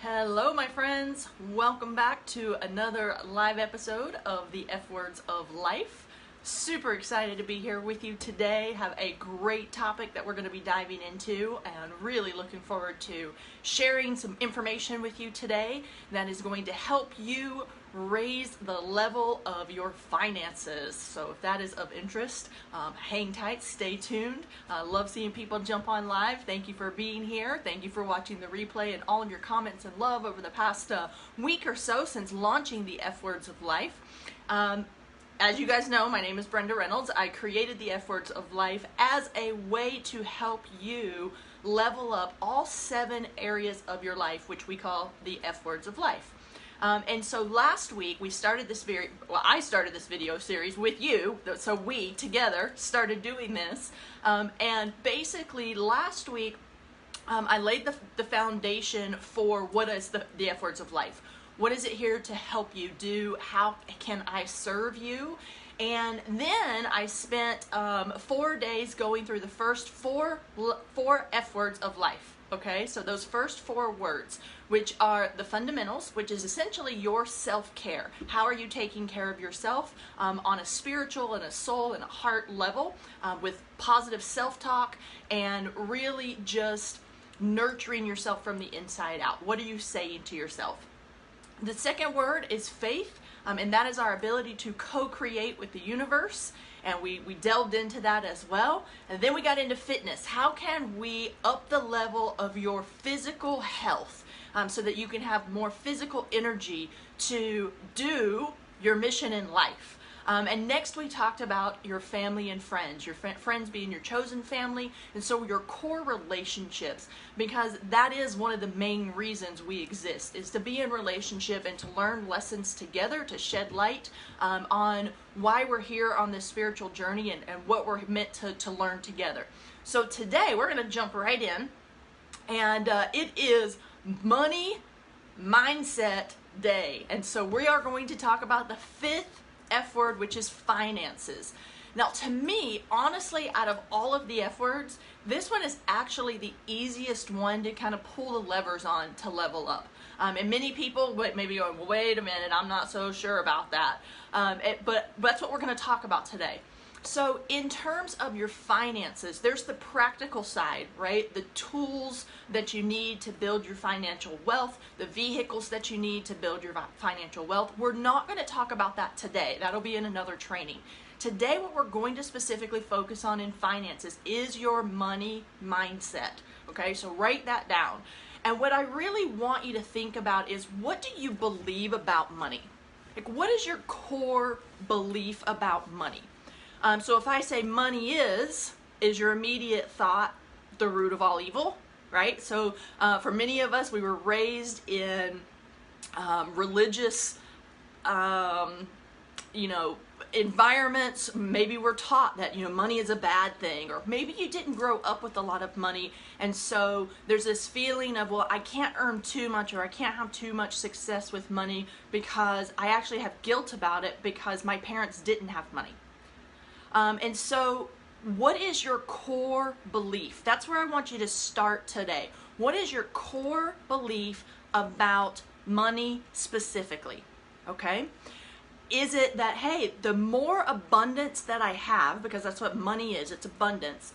Hello, my friends. Welcome back to another live episode of the F Words of Life. Super excited to be here with you today. Have a great topic that we're going to be diving into, and really looking forward to sharing some information with you today that is going to help you raise the level of your finances. So if that is of interest, hang tight, stay tuned. Love seeing people jump on live. Thank you for being here. Thank you for watching the replay and all of your comments and love over the past week or so since launching the F Words of Life. As you guys know, my name is Brenda Reynolds. I created the F Words of Life as a way to help you level up all 7 areas of your life, which we call the F Words of Life. And so last week we started I started this video series with you, so we together started doing this. And basically last week I laid the foundation for what is the F Words of Life. What is it here to help you do? How can I serve you? And then I spent 4 days going through the first four F Words of Life. Okay, so those first 4 words, which are the fundamentals, which is essentially your self-care. How are you taking care of yourself on a spiritual and a soul and a heart level with positive self-talk and really just nurturing yourself from the inside out? What are you saying to yourself? The second word is faith, and that is our ability to co-create with the universe. And we delved into that as well. And then we got into fitness. How can we up the level of your physical health so that you can have more physical energy to do your mission in life? And next we talked about your family and friends, your friends being your chosen family, and so your core relationships, because that is one of the main reasons we exist, is to be in relationship and to learn lessons together, to shed light on why we're here on this spiritual journey and what we're meant to learn together. So today we're going to jump right in, and it is Money Mindset Day. And so we are going to talk about the 5th F word, which is finances. Now, to me, honestly, out of all of the F words, this one is actually the easiest one to kind of pull the levers on to level up. And many people maybe going, well, wait a minute, I'm not so sure about that. But that's what we're going to talk about today. So in terms of your finances, there's the practical side, right? The tools that you need to build your financial wealth, the vehicles that you need to build your financial wealth. We're not going to talk about that today. That'll be in another training. Today, what we're going to specifically focus on in finances is your money mindset. Okay, so write that down. And what I really want you to think about is, what do you believe about money? Like, what is your core belief about money? So if I say money is your immediate thought the root of all evil, right? So for many of us, we were raised in religious, environments. Maybe we're taught that, money is a bad thing, or maybe you didn't grow up with a lot of money. And so there's this feeling of, well, I can't earn too much, or I can't have too much success with money because I actually have guilt about it because my parents didn't have money. And so what is your core belief? That's where I want you to start today. What is your core belief about money specifically? Okay? Is it that, hey, the more abundance that I have, because that's what money is, it's abundance,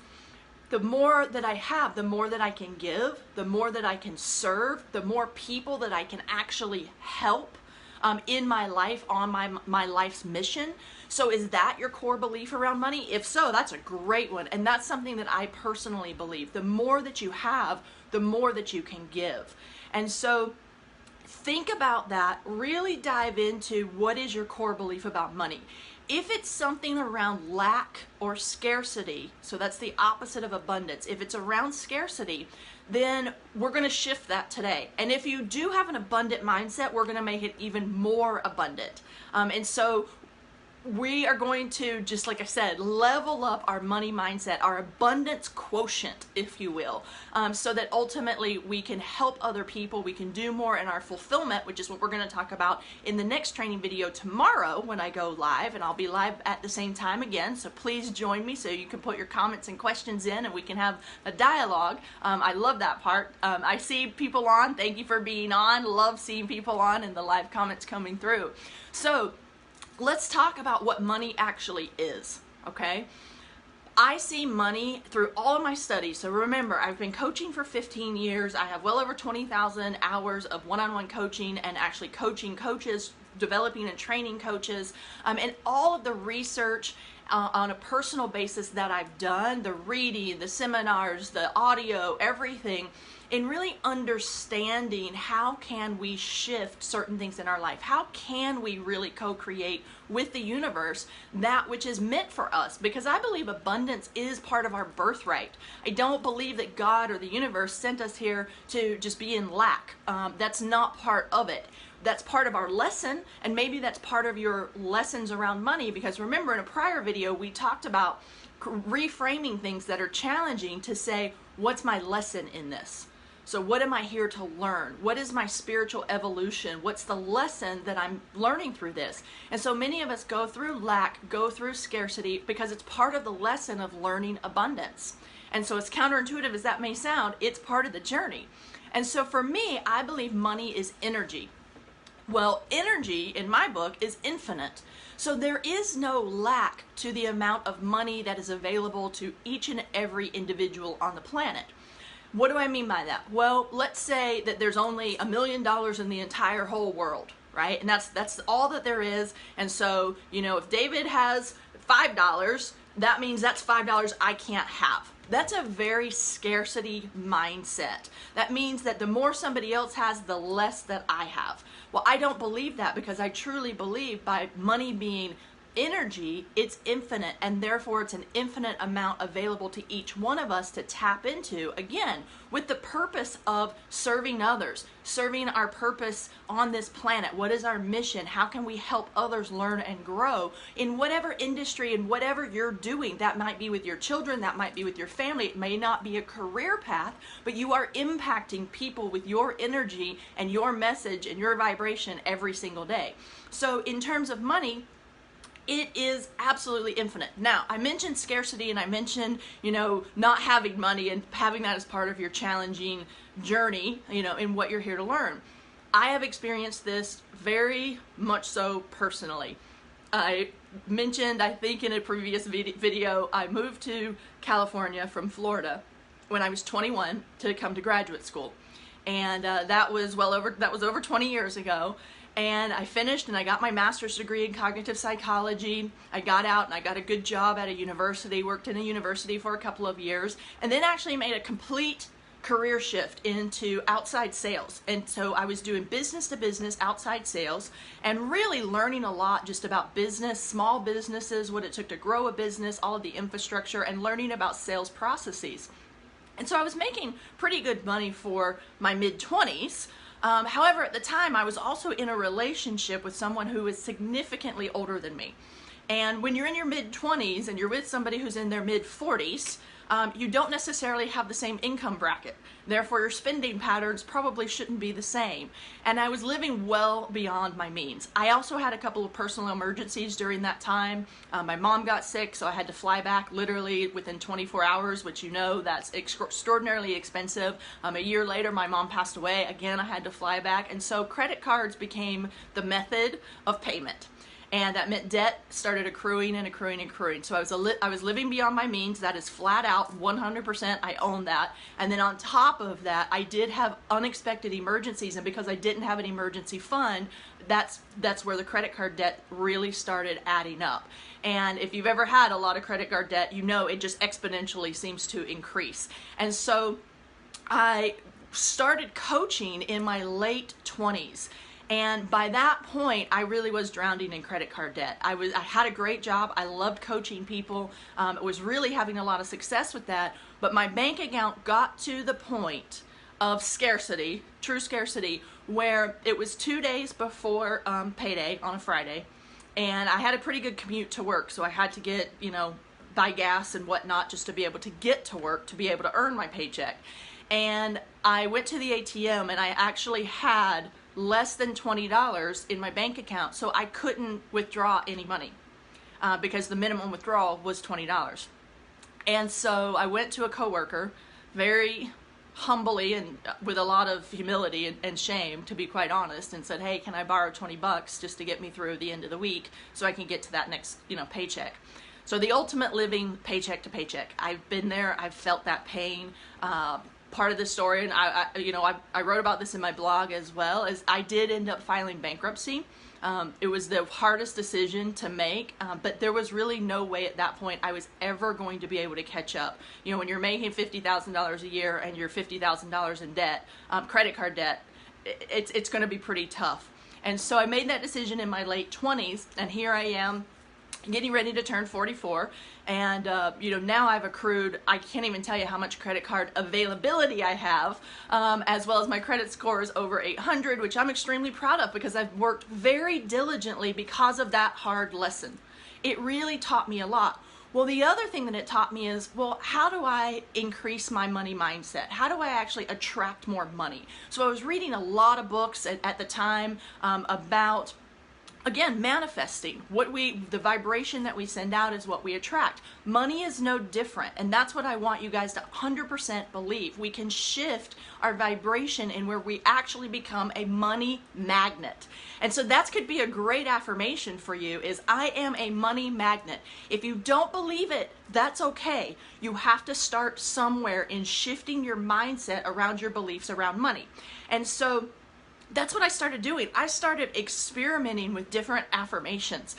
the more that I have, the more that I can give, the more that I can serve, the more people that I can actually help in my life, on my life's mission. So is that your core belief around money? If so, that's a great one. And that's something that I personally believe. The more that you have, the more that you can give. And so think about that. Really dive into what is your core belief about money. If it's something around lack or scarcity, so that's the opposite of abundance. If it's around scarcity, then we're going to shift that today. And if you do have an abundant mindset, we're going to make it even more abundant. And so we are going to, just like I said, level up our money mindset, our abundance quotient, if you will, so that ultimately we can help other people, we can do more in our fulfillment, which is what we're going to talk about in the next training video tomorrow when I go live, and I'll be live at the same time again, so please join me so you can put your comments and questions in and we can have a dialogue. I love that part. I see people on. Thank you for being on. Love seeing people on and the live comments coming through. So let's talk about what money actually is, okay? I see money through all of my studies. So remember, I've been coaching for 15 years. I have well over 20,000 hours of one-on-one coaching and actually coaching coaches, developing and training coaches, and all of the research on a personal basis that I've done, the reading, the seminars, the audio, everything, in really understanding how can we shift certain things in our life. How can we really co-create with the universe that which is meant for us? Because I believe abundance is part of our birthright. I don't believe that God or the universe sent us here to just be in lack. That's not part of it. That's part of our lesson, and maybe that's part of your lessons around money, because remember in a prior video we talked about reframing things that are challenging to say, what's my lesson in this? So what am I here to learn? What is my spiritual evolution? What's the lesson that I'm learning through this? And so many of us go through lack, go through scarcity, because it's part of the lesson of learning abundance. And so as counterintuitive as that may sound, it's part of the journey. And so for me, I believe money is energy. Well, energy in my book is infinite. So there is no lack to the amount of money that is available to each and every individual on the planet. What do I mean by that? Well, let's say that there's only $1 million in the entire whole world, right? And that's all that there is. And so, you know, if David has $5, that means that's $5 I can't have. That's a very scarcity mindset. That means that the more somebody else has, the less that I have. Well, I don't believe that, because I truly believe by money being energy, it's infinite, and therefore it's an infinite amount available to each one of us to tap into, again, with the purpose of serving others, serving our purpose on this planet. What is our mission? How can we help others learn and grow in whatever industry and whatever you're doing? That might be with your children, that might be with your family, it may not be a career path, but you are impacting people with your energy and your message and your vibration every single day. So in terms of money, it is absolutely infinite. Now, I mentioned scarcity, and I mentioned, you know, not having money and having that as part of your challenging journey, you know, in what you're here to learn. I have experienced this very much so personally. I mentioned, I think in a previous video, I moved to California from Florida when I was 21 to come to graduate school. And that was over 20 years ago. And I finished and I got my master's degree in cognitive psychology. I got out and I got a good job at a university, worked in a university for a couple of years, and then actually made a complete career shift into outside sales. And so I was doing business to business outside sales and really learning a lot just about business, small businesses, what it took to grow a business, all of the infrastructure, and learning about sales processes. And so I was making pretty good money for my mid-20s. However, at the time, I was also in a relationship with someone who was significantly older than me. And when you're in your mid-20s and you're with somebody who's in their mid-40s, you don't necessarily have the same income bracket. Therefore, your spending patterns probably shouldn't be the same. And I was living well beyond my means. I also had a couple of personal emergencies during that time. My mom got sick, so I had to fly back literally within 24 hours, which you know, that's extraordinarily expensive. A year later, my mom passed away. Again, I had to fly back. And so credit cards became the method of payment. And that meant debt started accruing and accruing and accruing. So I was living beyond my means. That is flat out 100%. I own that. And then on top of that, I did have unexpected emergencies. And because I didn't have an emergency fund, that's where the credit card debt really started adding up. And if you've ever had a lot of credit card debt, you know it just exponentially seems to increase. And so I started coaching in my late 20s. And by that point, I really was drowning in credit card debt. I had a great job. I loved coaching people. I was really having a lot of success with that. But my bank account got to the point of scarcity, true scarcity, where it was 2 days before payday on a Friday. and I had a pretty good commute to work, so I had to get, buy gas and whatnot just to be able to get to work, to be able to earn my paycheck. And I went to the ATM, and I actually had less than $20 in my bank account, so I couldn't withdraw any money because the minimum withdrawal was $20. And so I went to a coworker, very humbly and with a lot of humility and shame, to be quite honest, and said, hey, can I borrow $20 just to get me through the end of the week so I can get to that next, paycheck. So the ultimate living paycheck to paycheck. I've been there. I've felt that pain. Part of the story, and I wrote about this in my blog as well, is I did end up filing bankruptcy. It was the hardest decision to make, but there was really no way at that point I was ever going to be able to catch up. When you're making $50,000 a year and you're $50,000 in debt, credit card debt, it's going to be pretty tough. And so I made that decision in my late 20s, and here I am getting ready to turn 44, and now I've accrued, I can't even tell you how much credit card availability I have, as well as my credit score is over 800, which I'm extremely proud of because I've worked very diligently because of that hard lesson. It really taught me a lot. Well, the other thing that it taught me is, how do I increase my money mindset? How do I actually attract more money? So I was reading a lot of books at the time about, again, manifesting. The vibration that we send out is what we attract. Money is no different, and that's what I want you guys to 100% believe. We can shift our vibration in where we actually become a money magnet. And so that could be a great affirmation for you, is I am a money magnet. If you don't believe it, that's okay. You have to start somewhere in shifting your mindset around your beliefs around money. And so that's what I started doing. I started experimenting with different affirmations.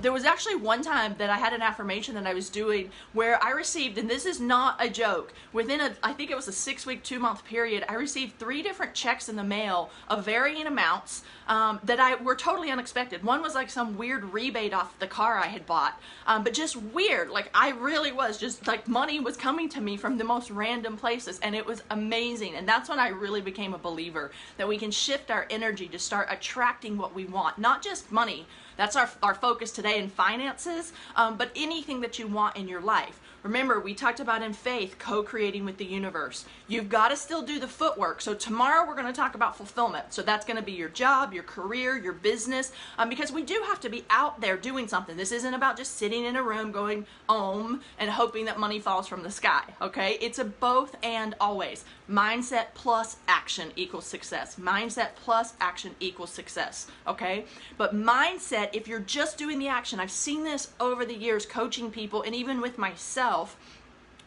There was actually one time that I had an affirmation that I was doing where I received, and this is not a joke, within I think it was a 6-week, 2-month period, I received 3 different checks in the mail of varying amounts that were totally unexpected. One was like some weird rebate off the car I had bought, but just weird. Like, I really was just like, money was coming to me from the most random places, and it was amazing. And that's when I really became a believer that we can shift our energy to start attracting what we want, not just money. That's our focus today in finances, but anything that you want in your life. Remember, we talked about in faith, co-creating with the universe. You've got to still do the footwork. So tomorrow we're going to talk about fulfillment. So that's going to be your job, your career, your business, because we do have to be out there doing something. This isn't about just sitting in a room going om and hoping that money falls from the sky, okay? It's a both and always. Mindset plus action equals success. Mindset plus action equals success, okay? But mindset, if you're just doing the action, I've seen this over the years coaching people, and even with myself,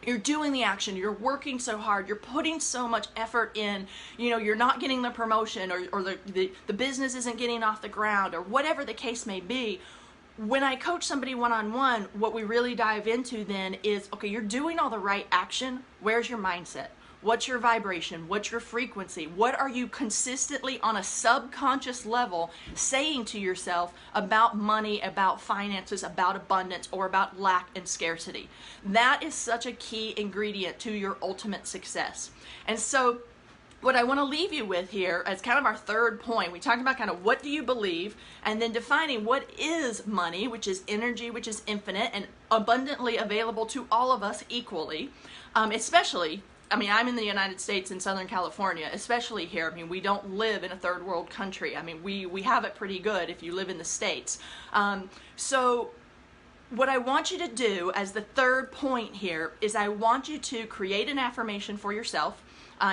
you're doing the action, you're working so hard, you're putting so much effort in, you're not getting the promotion, or the business isn't getting off the ground, or whatever the case may be. When I coach somebody one-on-one, what we really dive into then is, okay, you're doing all the right action, where's your mindset? What's your vibration? What's your frequency? What are you consistently on a subconscious level saying to yourself about money, about finances, about abundance, or about lack and scarcity? That is such a key ingredient to your ultimate success. And so what I want to leave you with here as kind of our third point, we talked about kind of what do you believe, and then defining what is money, which is energy, which is infinite and abundantly available to all of us equally, especially, I'm in the United States in Southern California, especially here. We don't live in a third world country. We have it pretty good if you live in the States. So what I want you to do as the third point here is I want you to create an affirmation for yourself.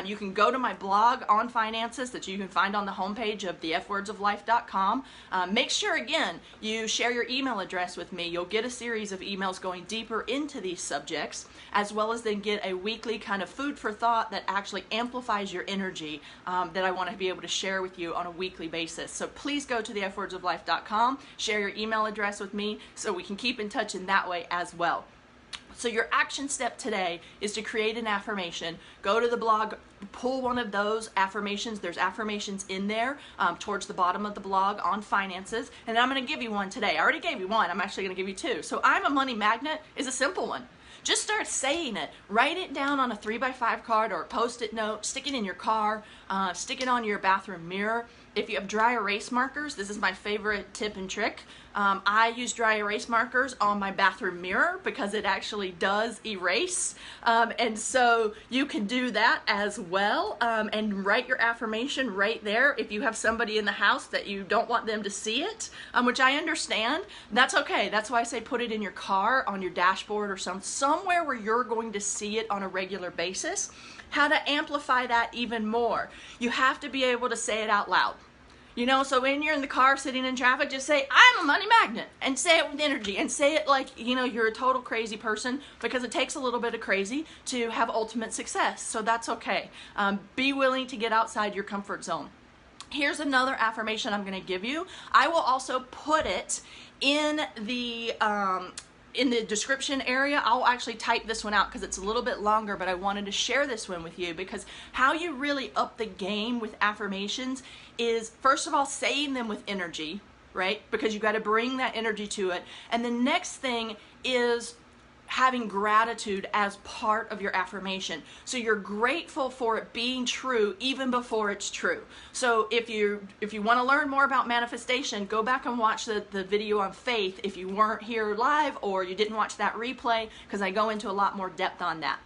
You can go to my blog on finances that you can find on the homepage of thefwordsoflife.com. Make sure, again, you share your email address with me. You'll get a series of emails going deeper into these subjects, as well as then get a weekly kind of food for thought that actually amplifies your energy that I want to be able to share with you on a weekly basis. So please go to thefwordsoflife.com, share your email address with me so we can keep in touch in that way as well. So your action step today is to create an affirmation. Go to the blog, pull one of those affirmations. There's affirmations in there towards the bottom of the blog on finances. And I'm going to give you one today. I already gave you one. I'm actually going to give you 2. So I'm a money magnet is a simple one. Just start saying it. Write it down on a 3x5 card or a Post-it note. Stick it in your car. Stick it on your bathroom mirror. if you have dry erase markers, this is my favorite tip and trick. I use dry erase markers on my bathroom mirror because it actually does erase. And so you can do that as well, and write your affirmation right there. If you have somebody in the house that you don't want them to see it, which I understand, that's okay. That's why I say put it in your car, on your dashboard, or somewhere where you're going to see it on a regular basis. How to amplify that even more. You have to be able to say it out loud. You know, so when you're in the car sitting in traffic, just say, I'm a money magnet, and say it with energy, and say it like, you know, you're a total crazy person, because it takes a little bit of crazy to have ultimate success. So that's okay. Be willing to get outside your comfort zone. Here's another affirmation I'm going to give you. I will also put it in the description area. I'll actually type this one out because it's a little bit longer, but I wanted to share this one with you because how you really up the game with affirmations is, first of all, saying them with energy, right? Because you got to bring that energy to it. And the next thing is having gratitude as part of your affirmation. So you're grateful for it being true even before it's true. So if you want to learn more about manifestation, go back and watch the video on faith if you weren't here live or you didn't watch that replay, because I go into a lot more depth on that.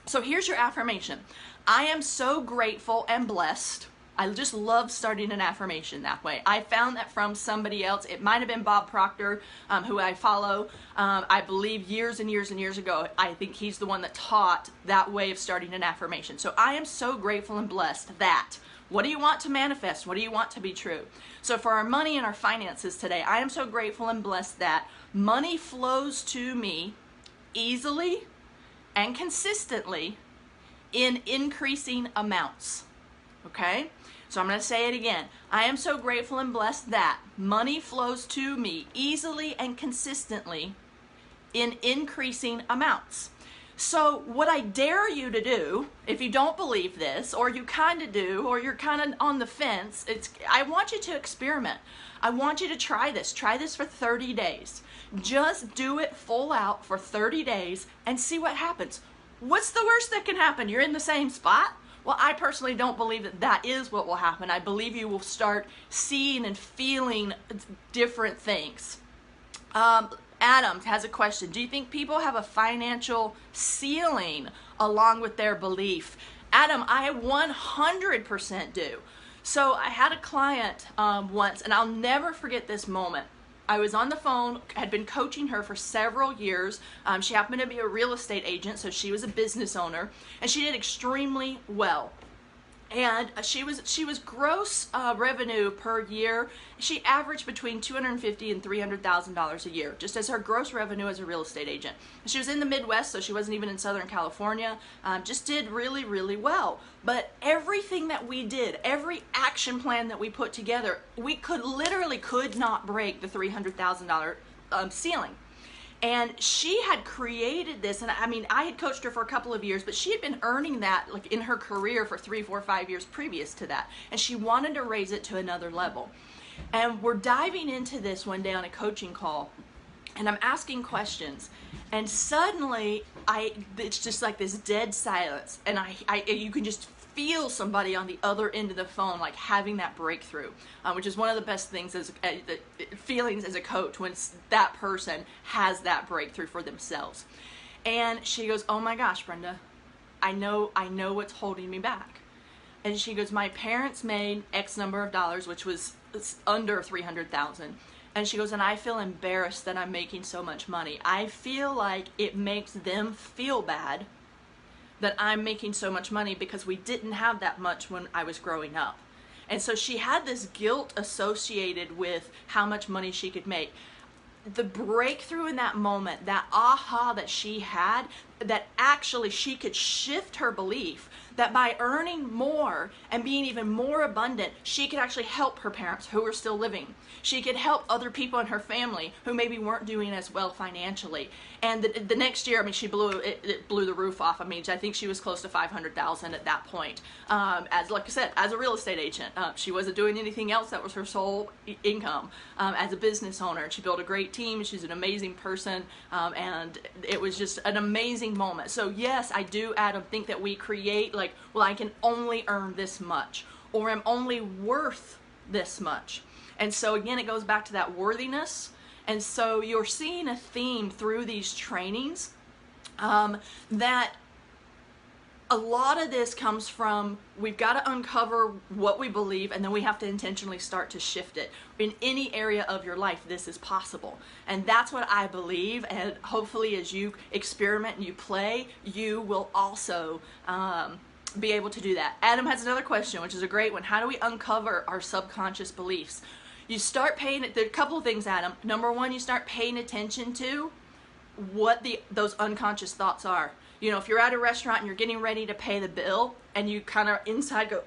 So here's your affirmation. I am so grateful and blessed. I just love starting an affirmation that way. I found that from somebody else. It might have been Bob Proctor, who I follow, I believe years and years and years ago. I think he's the one that taught that way of starting an affirmation. So I am so grateful and blessed that. What do you want to manifest? What do you want to be true? So for our money and our finances today, I am so grateful and blessed that money flows to me easily and consistently in increasing amounts. Okay? So I'm going to say it again. I am so grateful and blessed that money flows to me easily and consistently in increasing amounts. So what I dare you to do, if you don't believe this, or you kind of do, or you're kind of on the fence, I want you to experiment. I want you to try this. Try this for 30 days. Just do it full out for 30 days and see what happens. What's the worst that can happen? You're in the same spot? Well, I personally don't believe that that is what will happen. I believe you will start seeing and feeling different things. Adam has a question. Do you think people have a financial ceiling along with their belief? Adam, I 100% do. So I had a client once, and I'll never forget this moment. I was on the phone, had been coaching her for several years. She happened to be a real estate agent, so she was a business owner, and she did extremely well. And she was gross revenue per year. She averaged between $250,000 and $300,000 a year, just as her gross revenue as a real estate agent. And she was in the Midwest, so she wasn't even in Southern California. Just did really, really well. But everything that we did, every action plan that we put together, we could not break the $300,000 ceiling. And she had created this, and I mean, I had coached her for a couple of years, but she had been earning that like in her career for 3, 4, 5 years previous to that. And she wanted to raise it to another level. And we're diving into this one day on a coaching call, and I'm asking questions. And suddenly, it's just like this dead silence. And you can just feel somebody on the other end of the phone like having that breakthrough, which is one of the best things feelings as a coach, when that person has that breakthrough for themselves. And she goes, oh my gosh, Brenda, I know what's holding me back. And she goes, my parents made X number of dollars, which was under $300,000. And she goes, and I feel embarrassed that I'm making so much money. I feel like it makes them feel bad that I'm making so much money because we didn't have that much when I was growing up. And so she had this guilt associated with how much money she could make. The breakthrough in that moment, that aha that she had, that actually she could shift her belief that by earning more and being even more abundant, she could actually help her parents who were still living. She could help other people in her family who maybe weren't doing as well financially. And the next year, I mean, it blew the roof off. I mean, I think she was close to $500,000 at that point. As like I said, as a real estate agent, she wasn't doing anything else. That was her sole income. As a business owner, she built a great team. She's an amazing person, and it was just an amazing moment. So yes, I do, Adam, think that we create like, well, I can only earn this much, or I'm only worth this much. And so again, it goes back to that worthiness. And so you're seeing a theme through these trainings that a lot of this comes from, we've got to uncover what we believe, and then we have to intentionally start to shift it. In any area of your life, this is possible. And that's what I believe, and hopefully as you experiment and you play, you will also be able to do that. Adam has another question, which is a great one. How do we uncover our subconscious beliefs? You start paying, there are a couple of things, Adam. Number one, you start paying attention to what those unconscious thoughts are. You know, if you're at a restaurant and you're getting ready to pay the bill and you kind of inside go,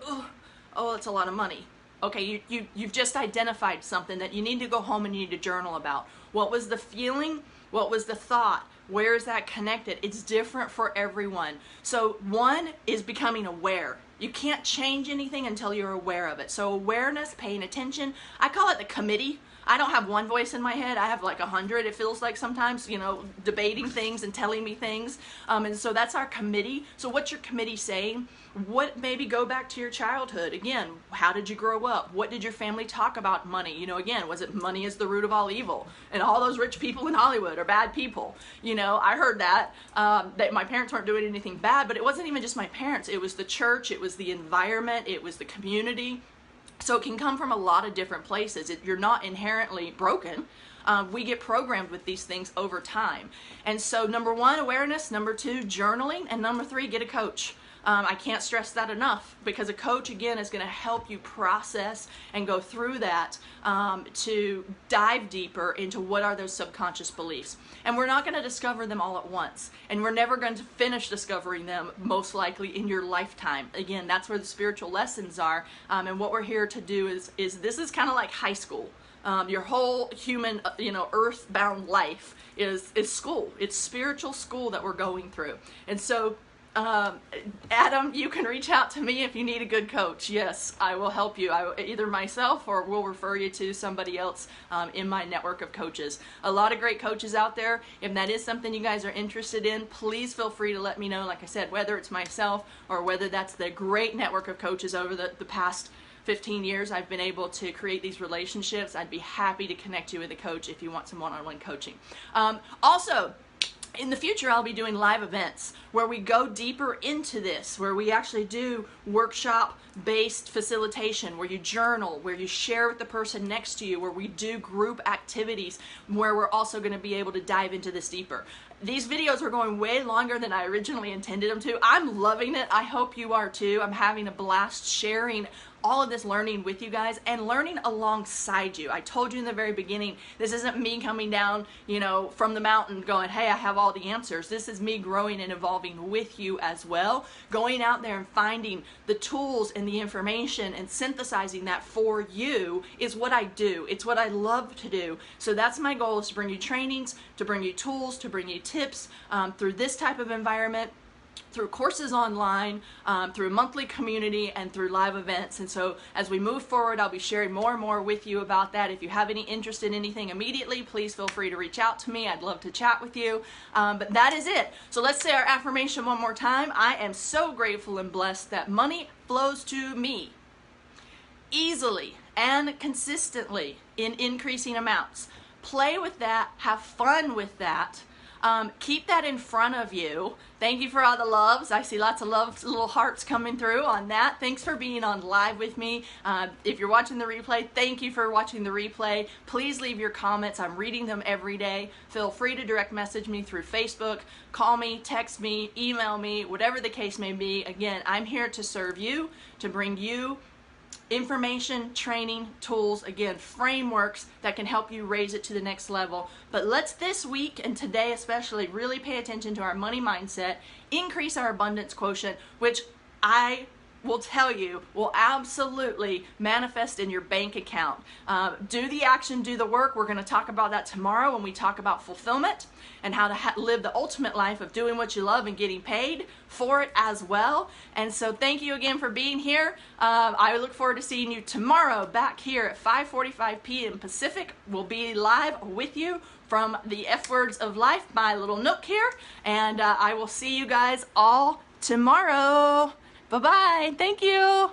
oh, that's a lot of money. Okay, you've just identified something that you need to go home and you need to journal about. What was the feeling? What was the thought? Where is that connected? It's different for everyone. So one is becoming aware. You can't change anything until you're aware of it. So awareness, paying attention. I call it the committee. I don't have one voice in my head. I have like 100, it feels like sometimes, you know, debating things and telling me things. And so that's our committee. So what's your committee saying? What, maybe go back to your childhood. Again, how did you grow up? What did your family talk about money? You know, again, was it money is the root of all evil? And all those rich people in Hollywood are bad people. You know, I heard that my parents weren't doing anything bad, but it wasn't even just my parents. It was the church, it was the environment, it was the community. So it can come from a lot of different places. You're not inherently broken. We get programmed with these things over time. And so number one, awareness. Number two, journaling. And number three, get a coach. I can't stress that enough, because a coach, again, is going to help you process and go through that to dive deeper into what are those subconscious beliefs. And we're not going to discover them all at once. And we're never going to finish discovering them, most likely, in your lifetime. Again, that's where the spiritual lessons are. And what we're here to do is this is kind of like high school. Your whole human, earthbound life is school. It's spiritual school that we're going through. And so Adam, you can reach out to me if you need a good coach. Yes, I will help you. Either myself or we'll refer you to somebody else in my network of coaches. A lot of great coaches out there. If that is something you guys are interested in, please feel free to let me know. Like I said, whether it's myself or whether that's the great network of coaches over the past 15 years I've been able to create these relationships. I'd be happy to connect you with a coach if you want some one-on-one coaching. Also, in the future, I'll be doing live events where we go deeper into this, where we actually do workshop-based facilitation, where you journal, where you share with the person next to you, where we do group activities, where we're also going to be able to dive into this deeper. These videos are going way longer than I originally intended them to. I'm loving it. I hope you are too. I'm having a blast sharing all of this learning with you guys and learning alongside you. I told you in the very beginning, this isn't me coming down, from the mountain going, hey, I have all the answers. This is me growing and evolving with you as well. Going out there and finding the tools and the information and synthesizing that for you is what I do. It's what I love to do. So that's my goal, is to bring you trainings, to bring you tools, to bring you tips through this type of environment, through courses online, through a monthly community, and through live events. And so as we move forward, I'll be sharing more and more with you about that. If you have any interest in anything immediately, please feel free to reach out to me. I'd love to chat with you. But that is it. So let's say our affirmation one more time. I am so grateful and blessed that money flows to me easily and consistently in increasing amounts. Play with that. Have fun with that. Keep that in front of you. Thank you for all the loves. I see lots of love, little hearts coming through on that. Thanks for being on live with me. If you're watching the replay, thank you for watching the replay. Please leave your comments. I'm reading them every day. Feel free to direct message me through Facebook, call me, text me, email me, whatever the case may be. Again, I'm here to serve you, to bring you information, training, tools, again, frameworks that can help you raise it to the next level. But let's this week and today especially really pay attention to our money mindset, increase our abundance quotient, which I will tell you will absolutely manifest in your bank account. Do the action, do the work. We're going to talk about that tomorrow when we talk about fulfillment and how to live the ultimate life of doing what you love and getting paid for it as well. And so thank you again for being here. I look forward to seeing you tomorrow back here at 5:45 p.m. Pacific. We'll be live with you from the F Words of Life, my little nook here. And I will see you guys all tomorrow. Bye-bye. Thank you.